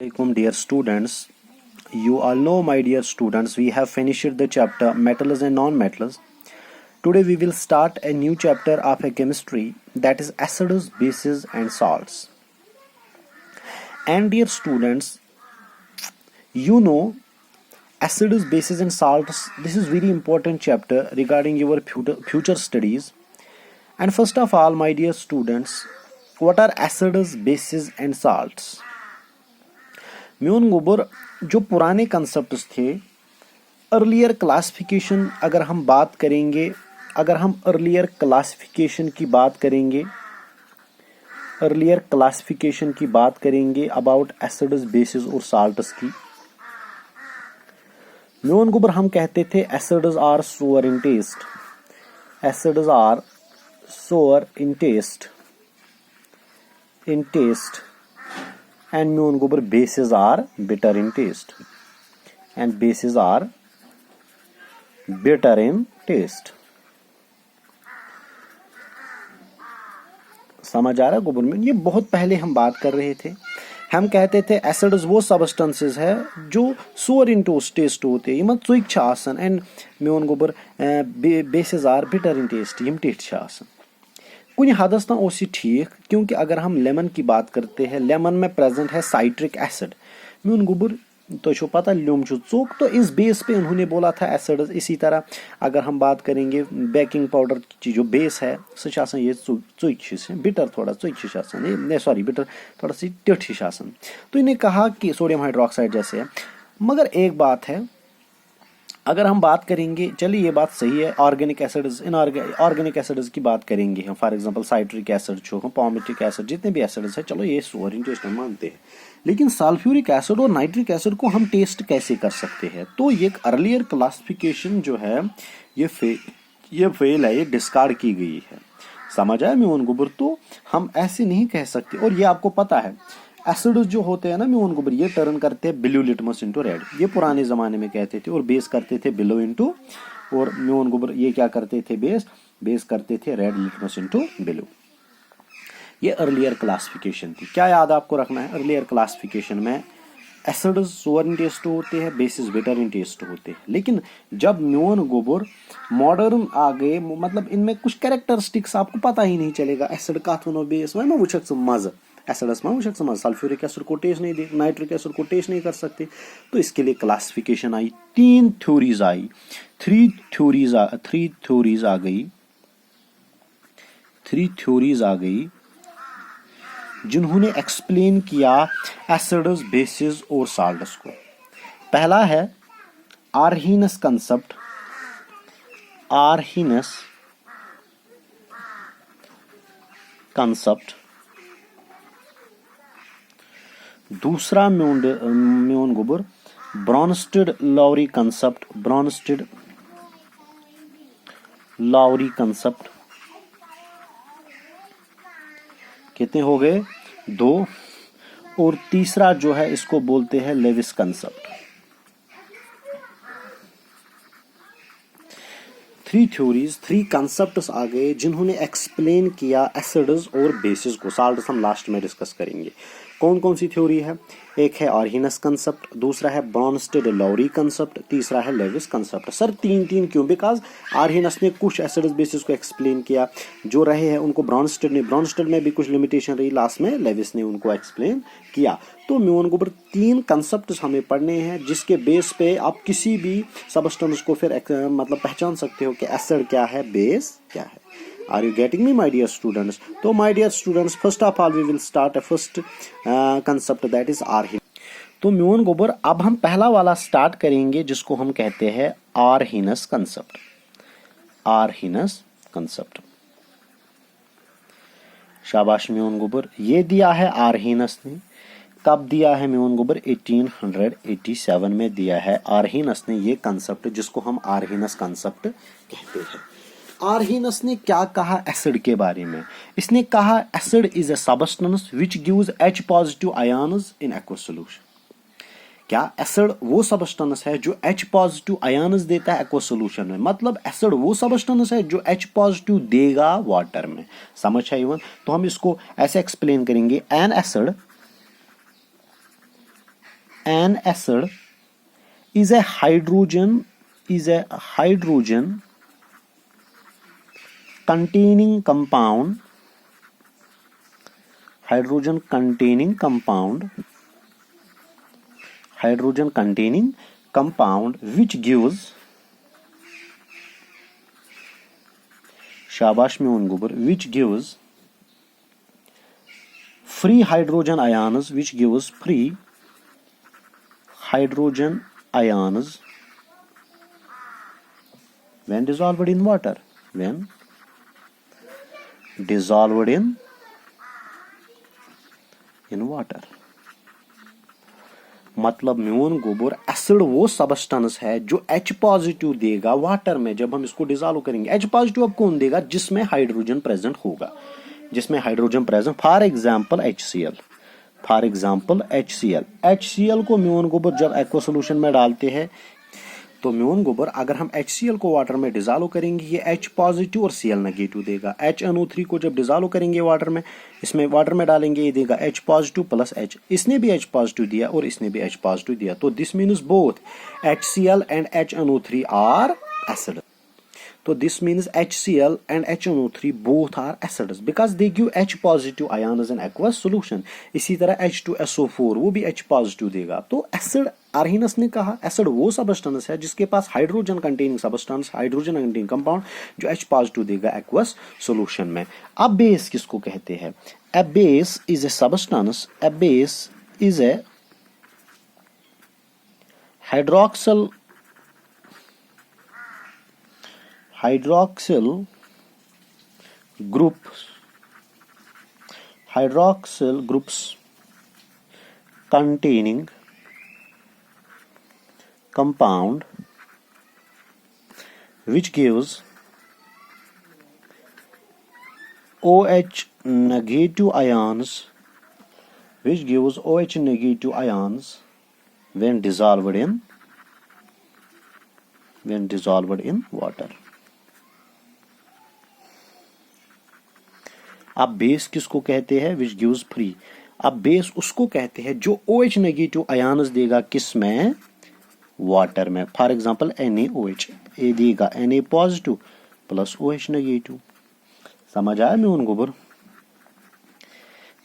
Assalamualaikum dear students. You all know, my dear students, we have finished the chapter metals and non-metals. Today we will start a new chapter of a chemistry, that is acids, bases and salts. And dear students, you know acids, bases and salts, this is very important chapter regarding your future studies. And first of all, my dear students, what are acids, bases and salts? म्यून गोबर जो पुराने concepts थे, earlier classification अगर हम बात करेंगे, earlier classification की बात करेंगे अबाउट एसिड्स, बेसिस और साल्ट्स की, म्यून गोबर हम कहते थे acids are sour in taste, and म्यून गोबर bases are bitter in taste, समझ आ रहा है गोबर में? ये बहुत पहले हम बात कर रहे थे, हम कहते थे एसिड्स वो सबस्टेंसेस है जो सोअर इन टेस्ट होते हैं, यम चुक आसन, एंड म्यून गोबर bases are bitter in taste, यम टिठ आसन। कुछ हदस तक उस ठीक, क्योंकि अगर हम लेमन की बात करते हैं, लेमन में प्रेजेंट है साइट्रिक एसिड, म्यून गुबर तो पता लियोम चोक, तो इस बेस पे उन्होंने बोला था एसिड्स। इसी तरह अगर हम बात करेंगे बेकिंग पाउडर की जो बेस है सह ये चुक बिटर, थोड़ा चुक सॉरी बिटर थोड़ा सी टिठ, तो इन्हें कहा कि सोडियम हाइड्रोक्साइड जैसे है। मगर एक बात है, अगर हम बात करेंगे, चलिए ये बात सही है, ऑर्गेनिक एसिड्स, ऑर्गेनिक एसिड्स की बात करेंगे हम, फॉर एग्जांपल साइट्रिक एसिड जो है, पामिटिक एसिड, जितने भी एसिड्स है, चलो ये सोअर इन टेस्ट हम मानते हैं। लेकिन सल्फ्यूरिक एसिड और नाइट्रिक एसिड को हम टेस्ट कैसे कर सकते हैं? तो ये अर्लियर क्लासिफिकेशन जो है ये फेल है, ये डिस्कार्ड की गई है। समझ आया म्यून गुबर? तो हम ऐसे नहीं कह सकते। और ये आपको पता है एसिड्स जो होते हैं ना म्यून गोबर, ये टर्न करते हैं ब्लू लिटमस इनटू रेड, ये पुराने जमाने में कहते थे, और बेस करते थे ब्लू इनटू, और म्यून गोबर ये क्या करते थे, बेस करते थे रेड लिटमस इनटू ब्लू। ये अर्लियर क्लासिफिकेशन थी। क्या याद आपको रखना है? अर्लियर क्लासिफिकेशन में एसिड्स सोअर इन टेस्ट होते हैं, बेसिस बिटर इन टेस्ट होते हैं। लेकिन जब म्यून गोबर मॉडर्न आ गए, मतलब इनमें कुछ कैरेक्टरिस्टिक्स आपको पता ही नहीं चलेगा, एसिड का बेस में वो मजा एसिड्स में वो सल्फ्यूरिक एसिड को टेस्ट नहीं दे, नाइट्रिक एसिड को टेस्ट नहीं कर सकते। तो इसके लिए क्लासिफिकेशन आई, तीन थ्योरीज आई, थ्री थ्योरीज आ गई जिन्होंने एक्सप्लेन किया एसिड्स, बेसिस और साल्ट्स को। पहला है आर्हीनस कंसेप्ट, दूसरा म्यून गोबर ब्रॉन्स्टेड लाउरी कंसेप्ट, कितने हो गए? 2। और तीसरा जो है इसको बोलते हैं लेविस कंसेप्ट। थ्री कंसेप्ट्स आ गए जिन्होंने एक्सप्लेन किया एसिड्स और बेसिस को। साल्ट्स हम लास्ट में डिस्कस करेंगे। कौन कौन सी थ्योरी है? एक है आर्हीनस कंसेप्ट, दूसरा है ब्रॉन्स्टेड लाउरी कंसेप्ट, तीसरा है लेविस कंसेप्ट। सर तीन क्यों? बिकॉज आर्हीनस ने कुछ एसिड्स बेसिस को एक्सप्लेन किया, जो रहे हैं उनको ब्रॉन्स्टेड में भी कुछ लिमिटेशन रही, लास्ट में लेविस ने उनको एक्सप्लेन किया। तो म्यून गोबर 3 कंसेप्ट हमें पढ़ने हैं, जिसके बेस पे आप किसी भी सबस्टेंस को फिर मतलब पहचान सकते हो कि एसिड क्या है, बेस क्या है। Are you getting me, my dear students? तो my dear students, first of all we will start a first concept, that is आर्हीनस। तो म्यून गोबर अब हम पहला वाला स्टार्ट करेंगे जिसको हम कहते हैं आर्हीनस कंसेप्ट। शाबाश म्यून गोबर, ये दिया है आर्हीनस ने। कब दिया है म्यून गोबर? 1887 में दिया है आर्हीनस ने ये कंसेप्ट, जिसको हम आर्हीनस कंसेप्ट कहते हैं। आर्हीनस ने क्या कहा एसिड के बारे में? इसने कहा acid is a substance which gives H positive ions in aqueous solution. क्या एसिड वो सबस्टेंस है जो H पॉजिटिव आयन्स देता है एक्वस सॉल्यूशन में? मतलब एसिड वो सबस्टेंस है जो H पॉजिटिव देगा वाटर में। समझ है इवन? तो हम इसको ऐसे एक्सप्लेन करेंगे, N acid an acid is a hydrogen containing compound which gives शाबाश मेवन गोबर which gives free hydrogen ions when dissolved in water मतलब मेवन गोबर एसिड वो सब्सटेंस है जो H पॉजिटिव देगा वाटर में जब हम इसको डिसॉल्व करेंगे। H पॉजिटिव अब कौन देगा? जिसमें हाइड्रोजन प्रेजेंट होगा, फॉर एग्जांपल HCl को मेवन गोबर जब एक्वा सॉल्यूशन में डालते हैं तो मेवन गोबर अगर हम HCl को वाटर में डिसॉल्व करेंगे ये H पॉजिटिव और Cl नेगेटिव देगा। HNO3 को जब डिसॉल्व करेंगे वाटर में डालेंगे ये देगा H पॉजिटिव प्लस H, इसने भी H पॉजिटिव दिया और इसने भी H पॉजिटिव दिया, तो this means both HCl and HNO3 are acid. So this means HCl and HNO3 both are acids because they give H positive ions in aqueous solution। इसी तरह H2SO4 वो भी H positive देगा। तो acid आर्हिनस ने कहा एसिड वो substance है जिसके पास हाइड्रोजन कंटेनिंग कंपाउंड जो H पॉजिटिव देगा एक्वस सॉल्यूशन में। अब बेस किसको कहते हैं? A base is a substance, a base is a hydroxyl groups containing compound which gives OH negative ions when dissolved in water। अब बेस किसको कहते हैं? Which gives free. अब बेस उसको कहते हैं जो OH नेगेटिव आयन्स देगा किस में? वाटर में। फॉर एग्जांपल NaOH, ये देगा Na positive plus OH negative. समझ आया मेवन गोबर?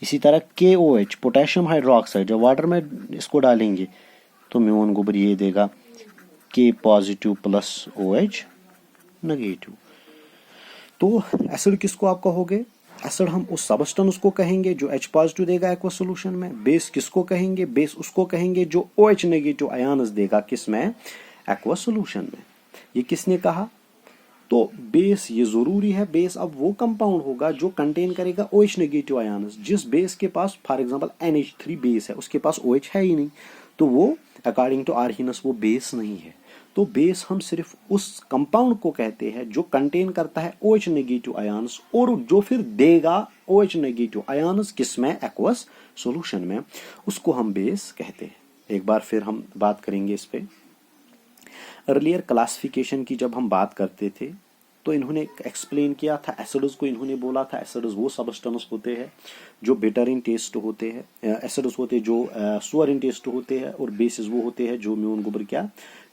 इसी तरह KOH पोटेशियम हाइड्रोक्साइड जब वाटर में इसको डालेंगे तो मेवन गोबर ये देगा K positive plus OH negative. तो एसिड किसको आप कहोगे? एसिड हम उस सबस्टेंस को कहेंगे जो H पॉजिटिव देगा एक्वस सॉल्यूशन में। बेस किसको कहेंगे? बेस उसको कहेंगे जो OH नेगेटिव आयन्स देगा किस में? एक्वस सॉल्यूशन में। ये किसने कहा? तो बेस ये जरूरी है, बेस अब वो कंपाउंड होगा जो कंटेन करेगा OH नेगेटिव आयन्स। जिस बेस के पास फॉर एग्जांपल NH3 बेस है उसके पास OH है ही नहीं, तो वो अकॉर्डिंग टू आर्हिनस वो बेस नहीं है। तो बेस हम सिर्फ उस कंपाउंड को कहते हैं जो कंटेन करता है OH नेगेटिव आयन्स और जो फिर देगा OH नेगेटिव आयन्स किसमें? एक्वस सॉल्यूशन में, उसको हम बेस कहते हैं। एक बार फिर हम बात करेंगे इस पे। अर्लियर क्लासिफिकेशन की जब हम बात करते थे तो इन्होंने एक्सप्लेन किया था एसिड्स को। इन्होंने बोला था एसिड्स वो सबस्टेंस होते हैं जो बिटर इन टेस्ट होते हैं, एसिड्स होते हैं जो सुअर इन टेस्ट होते हैं, और बेसिस वो होते हैं जो मेवन गोबर क्या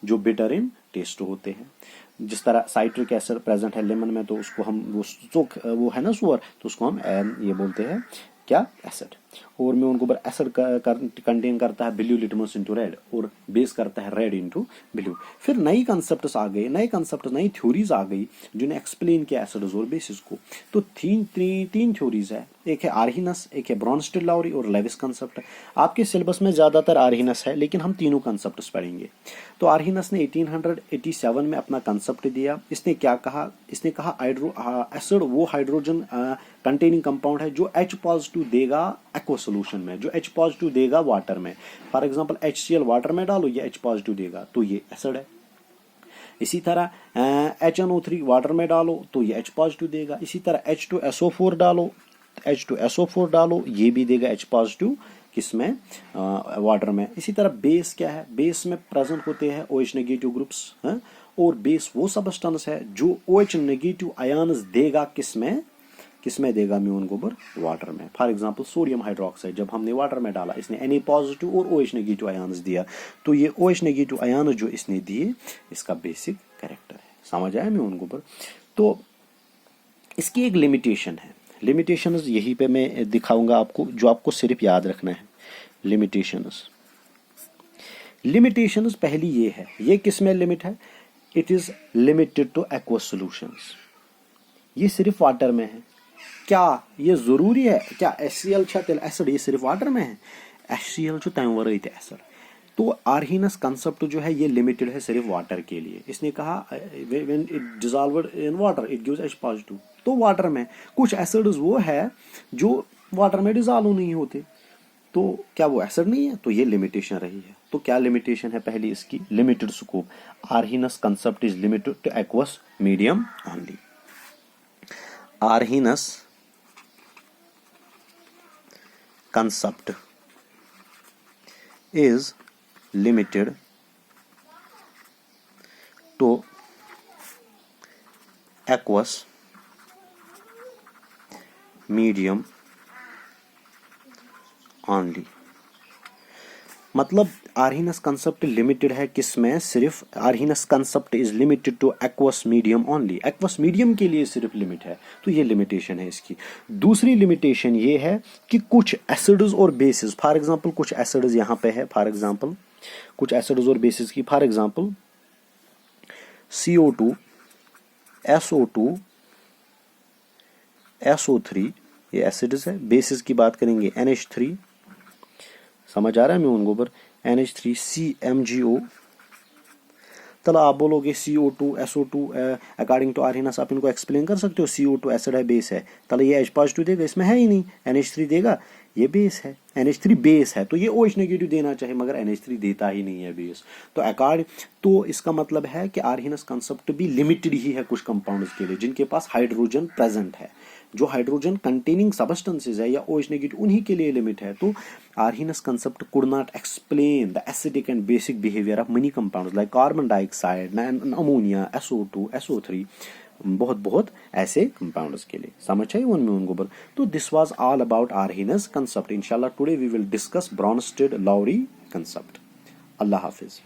जो बिटर इन टेस्ट होते हैं। जिस तरह साइट्रिक एसिड प्रेजेंट है लेमन में तो उसको हम वो है ना सुअर, तो उसको हम ये बोलते हैं क्या? एसिड। और मेवन गोबर एसिड कंटेन करता है ब्लू लिटमस इनटू रेड और बेस करता है रेड इनटू ब्लू। फिर नई कंसेप्ट्स आ गए, नई थ्योरीज आ गई जिन्हें एक्सप्लेन किया एसिड्स और बेसिस को। तो तीन थ्योरीज है, एक है आर्हिनस, एक है ब्रॉन्स्टेड-लाउरी और लेविस कंसेप्ट। आपके सिलेबस में ज्यादातर आर्हिनस है लेकिन हम तीनों कंसेप्ट्स पढ़ेंगे। तो आर्हिनस ने 1887 में अपना कंसेप्ट दिया। इसने क्या कहा? इसने कहा एसिड वो हाइड्रोजन कंटेनिंग कंपाउंड है जो H पॉजिटिव देगा एक्वा सॉल्यूशन में, जो H पॉजिटिव देगा वाटर में। फॉर एग्जांपल HCl वाटर में डालो ये H पॉजिटिव देगा तो ये एसिड है। इसी तरह HNO3 वाटर में डालो तो ये H पॉजिटिव देगा। इसी तरह H2SO4 डालो ये भी देगा H पॉजिटिव किसमें? वाटर में। इसी तरह बेस क्या है? बेस में प्रेजेंट होते हैं OH नेगेटिव ग्रुप्स, और बेस वो सबस्टेंस है जो OH नेगेटिव आयन्स देगा किसमें? किसमें देगा म्यून गोबर? वाटर में। फॉर एग्जांपल सोडियम हाइड्रोक्साइड जब हमने वाटर में डाला, इसने Na पॉजिटिव और OH नेगेटिव आयन्स दिया, तो ये OH नेगेटिव आयन्स जो इसने दिए, इसका बेसिक कैरेक्टर है। समझ आया म्यून गोबर? तो इसकी एक लिमिटेशन है। लिमिटेशंस यहीं पे मैं दिखाऊंगा आपको, जो आपको सिर्फ याद रखना है। लिमिटेशंस पहली ये है, ये किस में लिमिट है? It is limited to aqueous solutions. ये सिर्फ वाटर में है। क्या ये जरूरी है? क्या HCl छा तेल एसिड ये सिर्फ वाटर में है? HCl जो तम वरई ते एसिड। तो आर्हीनस कंसेप्ट जो है ये लिमिटेड है सिर्फ वाटर के लिए। इसने कहा when it dissolved in water it gives H positive. तो वाटर में कुछ एसिड्स वो है जो वाटर में डिसॉल्व नहीं होते, तो क्या वो एसिड नहीं है? तो ये लिमिटेशन रही है। तो क्या लिमिटेशन है? पहली इसकी limited scope. Arrhenius concept is limited to aqueous medium only. Arrhenius concept is limited to aqueous medium only। मतलब आर्हीनस कंसेप्ट लिमिटेड है किसमें? सिर्फ Arrhenius concept is limited to aqueous medium only. Aqueous medium के लिए सिर्फ लिमिट है, तो ये लिमिटेशन है इसकी। दूसरी लिमिटेशन ये है कि कुछ एसिड्स और बेसिस, फॉर एग्जांपल कुछ एसिड्स यहां पे है, फॉर एग्जांपल कुछ एसिड्स और बेसिस की, for example CO2, SO2, SO3 ये एसिड्स है। बेसिस की बात करेंगे NH3, समझ आ रहा है म्यून गोबर? NH3 CMgO। चलो आप बोलोगे CO2 SO2 अकॉर्डिंग टू आर्हीनस आप इनको एक्सप्लेन कर सकते हो। CO2 एसिड है, बेस है, चलो ये H पॉजिटिव देगा, इसमें है ही नहीं। NH3 देगा, ये बेस है। NH3 बेस है तो ये OH नेगेटिव देना चाहिए, मगर NH3 देता ही नहीं है बेस। तो इसका मतलब है कि आर्हीनस कंसेप्ट भी लिमिटेड ही है कुछ कंपाउंड्स के लिए जिनके पास हाइड्रोजन प्रेजेंट है। जो हाइड्रोजन कंटेनिंग सबस्टेंसेज है या OH नेगेटिव, उन्हीं के लिए लिमिट है। तो Arrhenius concept could not explain the acidic and basic behaviour of many compounds like carbon dioxide, ammonia, SO2, SO3, बहुत ऐसे कंपाउंड्स के लिए। समझ आई वन म्यून गोबर? तो this was all about Arrhenius concept. इंशाल्लाह today we will discuss Bronsted Lowry concept. अल्लाह हाफिज।